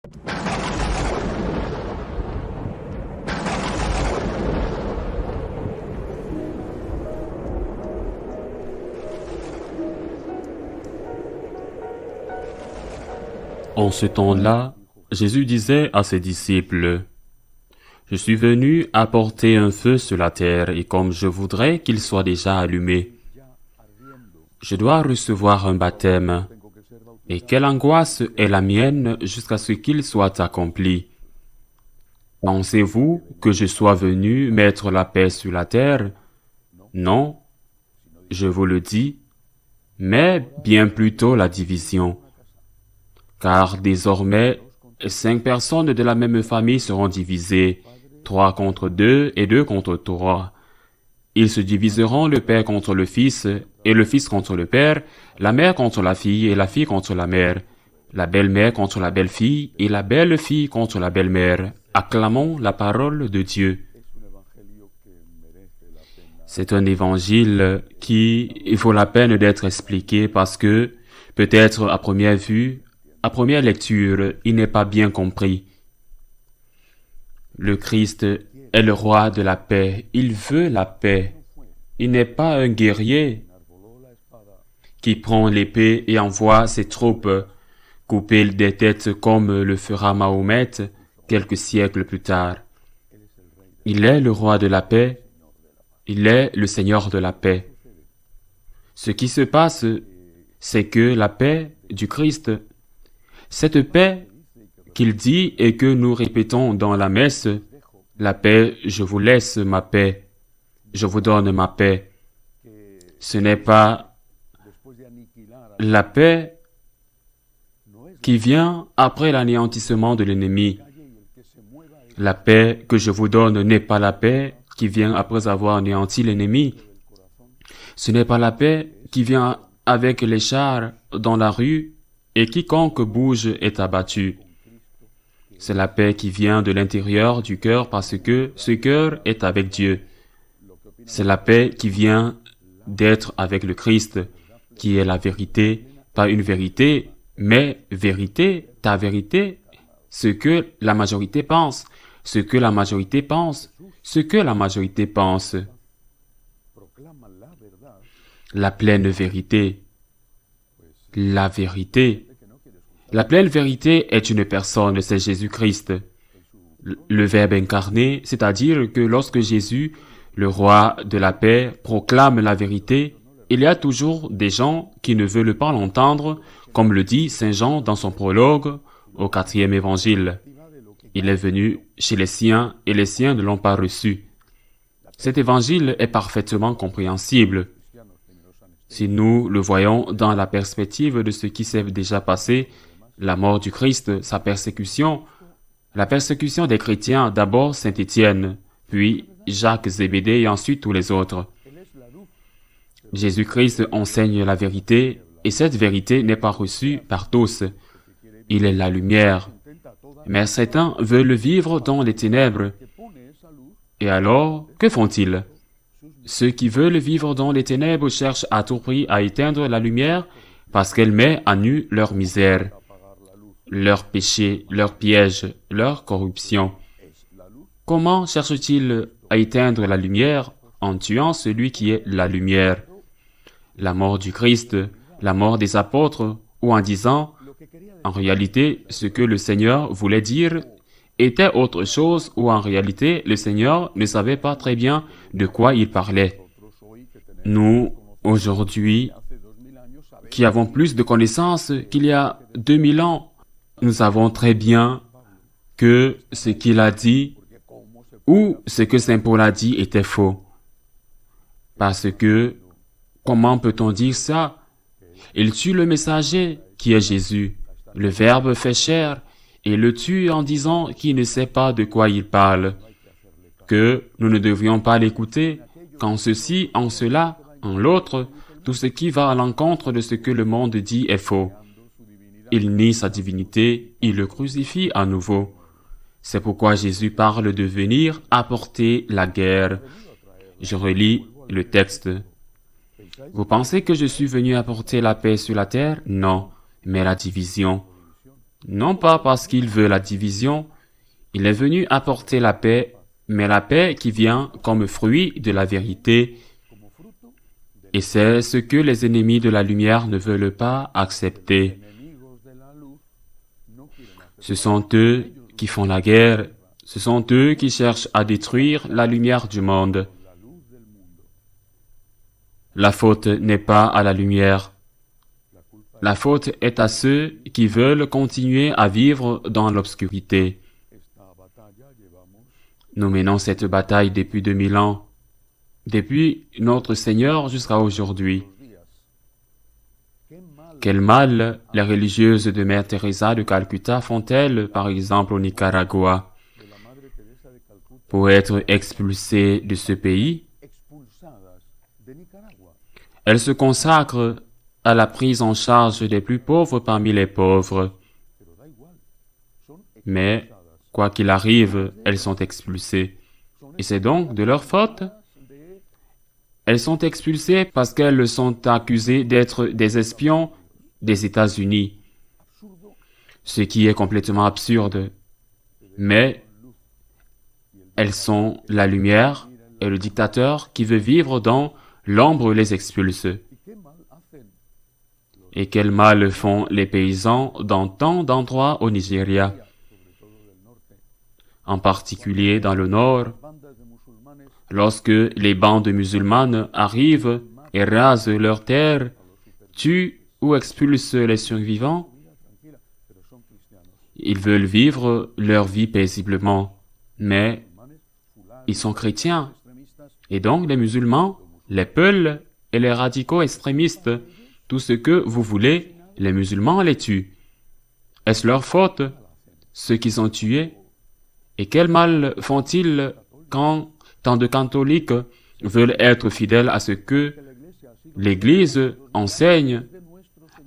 En ce temps-là, Jésus disait à ses disciples, « Je suis venu apporter un feu sur la terre, et comme je voudrais qu'il soit déjà allumé, je dois recevoir un baptême, et quelle angoisse est la mienne jusqu'à ce qu'il soit accompli. Pensez-vous que je sois venu mettre la paix sur la terre? Non, je vous le dis, mais bien plutôt la division. Car désormais, 5 personnes de la même famille seront divisées, 3 contre 2 et 2 contre 3. Ils se diviseront le père contre le fils, et le fils contre le père, la mère contre la fille, et la fille contre la mère, la belle-mère contre la belle-fille, et la belle-fille contre la belle-mère. Acclamons la parole de Dieu. C'est un évangile qui vaut la peine d'être expliqué parce que, peut-être à première vue, à première lecture, il n'est pas bien compris. Le Christ est le roi de la paix. Il veut la paix. Il n'est pas un guerrier qui prend l'épée et envoie ses troupes couper des têtes comme le fera Mahomet quelques siècles plus tard. Il est le roi de la paix. Il est le Seigneur de la paix. Ce qui se passe, c'est que la paix du Christ, cette paix qu'il dit et que nous répétons dans la messe, la paix, je vous laisse ma paix, je vous donne ma paix. Ce n'est pas la paix qui vient après l'anéantissement de l'ennemi. La paix que je vous donne n'est pas la paix qui vient après avoir anéanti l'ennemi. Ce n'est pas la paix qui vient avec les chars dans la rue et quiconque bouge est abattu. C'est la paix qui vient de l'intérieur du cœur parce que ce cœur est avec Dieu. C'est la paix qui vient d'être avec le Christ, qui est la vérité, pas une vérité, mais vérité, ta vérité, ce que la majorité pense, ce que la majorité pense, ce que la majorité pense. La pleine vérité, la vérité. La pleine vérité est une personne, c'est Jésus-Christ, le Verbe incarné, c'est-à-dire que lorsque Jésus, le roi de la paix, proclame la vérité, il y a toujours des gens qui ne veulent pas l'entendre, comme le dit Saint Jean dans son prologue au 4e évangile. Il est venu chez les siens et les siens ne l'ont pas reçu. Cet évangile est parfaitement compréhensible. Si nous le voyons dans la perspective de ce qui s'est déjà passé, la mort du Christ, sa persécution, la persécution des chrétiens, d'abord Saint Étienne, puis Jacques Zébédée et ensuite tous les autres. Jésus-Christ enseigne la vérité et cette vérité n'est pas reçue par tous. Il est la lumière. Mais certains veulent vivre dans les ténèbres. Et alors, que font-ils? Ceux qui veulent vivre dans les ténèbres cherchent à tout prix à éteindre la lumière parce qu'elle met à nu leur misère, leur péché, leur piège, leur corruption. Comment cherchent-ils à éteindre la lumière en tuant celui qui est la lumière? La mort du Christ, la mort des apôtres, ou en disant, en réalité, ce que le Seigneur voulait dire était autre chose, ou en réalité, le Seigneur ne savait pas très bien de quoi il parlait. Nous, aujourd'hui, qui avons plus de connaissances qu'il y a 2000 ans, nous savons très bien que ce qu'il a dit ou ce que Saint Paul a dit était faux. Parce que, comment peut-on dire ça? Il tue le messager qui est Jésus. Le Verbe fait chair et le tue en disant qu'il ne sait pas de quoi il parle, que nous ne devrions pas l'écouter, qu'en ceci, en cela, en l'autre, tout ce qui va à l'encontre de ce que le monde dit est faux. Il nie sa divinité, il le crucifie à nouveau. C'est pourquoi Jésus parle de venir apporter la guerre. Je relis le texte. Vous pensez que je suis venu apporter la paix sur la terre? Non, mais la division. Non pas parce qu'il veut la division, il est venu apporter la paix, mais la paix qui vient comme fruit de la vérité. Et c'est ce que les ennemis de la lumière ne veulent pas accepter. Ce sont eux qui font la guerre, ce sont eux qui cherchent à détruire la lumière du monde. La faute n'est pas à la lumière. La faute est à ceux qui veulent continuer à vivre dans l'obscurité. Nous menons cette bataille depuis 2000 ans, depuis notre Seigneur jusqu'à aujourd'hui. Quel mal les religieuses de Mère Teresa de Calcutta font-elles, par exemple au Nicaragua? Pour être expulsées de ce pays, elles se consacrent à la prise en charge des plus pauvres parmi les pauvres. Mais, quoi qu'il arrive, elles sont expulsées. Et c'est donc de leur faute. Elles sont expulsées parce qu'elles sont accusées d'être des espions des États-Unis, ce qui est complètement absurde. Mais elles sont la lumière et le dictateur qui veut vivre dans l'ombre les expulse. Et quel mal font les paysans dans tant d'endroits au Nigeria, en particulier dans le nord, lorsque les bandes musulmanes arrivent et rasent leurs terres, tuent ou expulsent les survivants. Ils veulent vivre leur vie paisiblement, mais ils sont chrétiens. Et donc les musulmans, les peuls et les radicaux extrémistes, tout ce que vous voulez, les musulmans les tuent. Est-ce leur faute, ceux qui sont tués? Et quel mal font-ils quand tant de catholiques veulent être fidèles à ce que l'Église enseigne,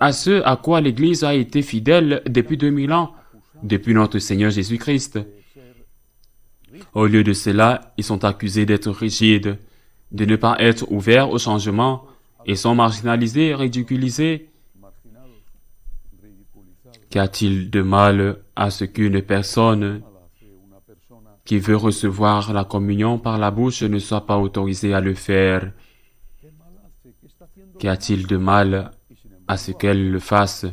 à ce à quoi l'Église a été fidèle depuis 2000 ans, depuis notre Seigneur Jésus-Christ? Au lieu de cela, ils sont accusés d'être rigides, de ne pas être ouverts au changement, et sont marginalisés, ridiculisés. Qu'y a-t-il de mal à ce qu'une personne qui veut recevoir la communion par la bouche ne soit pas autorisée à le faire? Qu'y a-t-il de mal à ce qu'elle le fasse?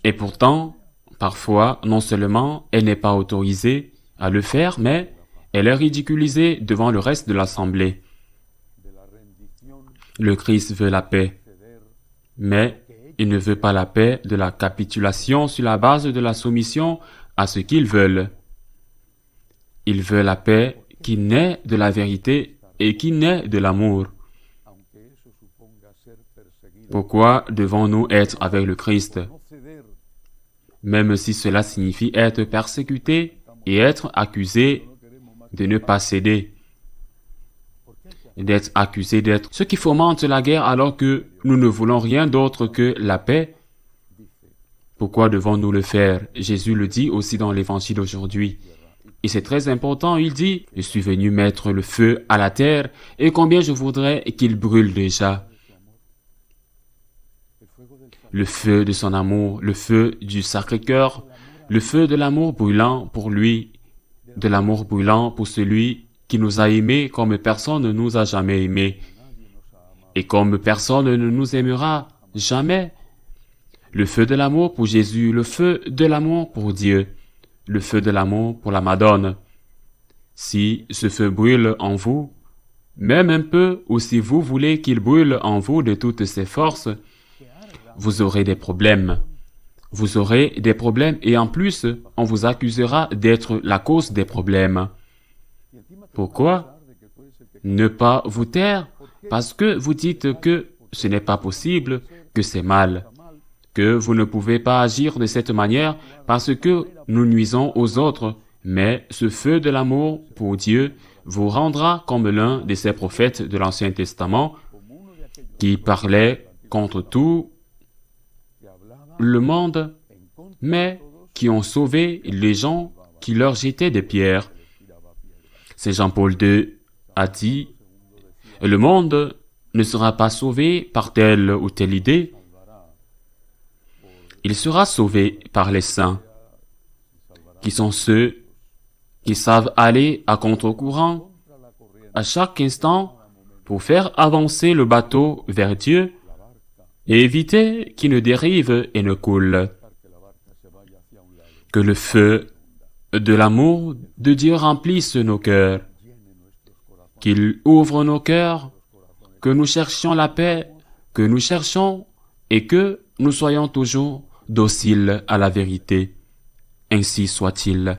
Et pourtant, parfois, non seulement elle n'est pas autorisée à le faire, mais elle est ridiculisée devant le reste de l'assemblée. Le Christ veut la paix, mais il ne veut pas la paix de la capitulation sur la base de la soumission à ce qu'ils veulent. Il veut la paix qui naît de la vérité et qui naît de l'amour. Pourquoi devons-nous être avec le Christ, même si cela signifie être persécuté et être accusé de ne pas céder, d'être accusé d'être ce qui fomente la guerre alors que nous ne voulons rien d'autre que la paix? Pourquoi devons-nous le faire? Jésus le dit aussi dans l'évangile d'aujourd'hui. Et c'est très important, il dit, « Je suis venu mettre le feu à la terre, et combien je voudrais qu'il brûle déjà. » Le feu de son amour, le feu du Sacré-Cœur, le feu de l'amour brûlant pour lui, de l'amour brûlant pour celui qui nous a aimés comme personne ne nous a jamais aimés, et comme personne ne nous aimera jamais. Le feu de l'amour pour Jésus, le feu de l'amour pour Dieu, le feu de l'amour pour la Madone. Si ce feu brûle en vous, même un peu, ou si vous voulez qu'il brûle en vous de toutes ses forces, vous aurez des problèmes. Vous aurez des problèmes et en plus, on vous accusera d'être la cause des problèmes. Pourquoi? Ne pas vous taire parce que vous dites que ce n'est pas possible, que c'est mal, que vous ne pouvez pas agir de cette manière parce que nous nuisons aux autres, mais ce feu de l'amour pour Dieu vous rendra comme l'un de ces prophètes de l'Ancien Testament qui parlait contre tout le monde, mais qui ont sauvé les gens qui leur jetaient des pierres. C'est Jean-Paul II a dit, « Le monde ne sera pas sauvé par telle ou telle idée, Il sera sauvé par les saints, qui sont ceux qui savent aller à contre-courant à chaque instant pour faire avancer le bateau vers Dieu et éviter qu'il ne dérive et ne coule. Que le feu de l'amour de Dieu remplisse nos cœurs, qu'il ouvre nos cœurs, que nous cherchions la paix, que nous cherchons et que nous soyons toujours dociles à la vérité. Ainsi soit-il.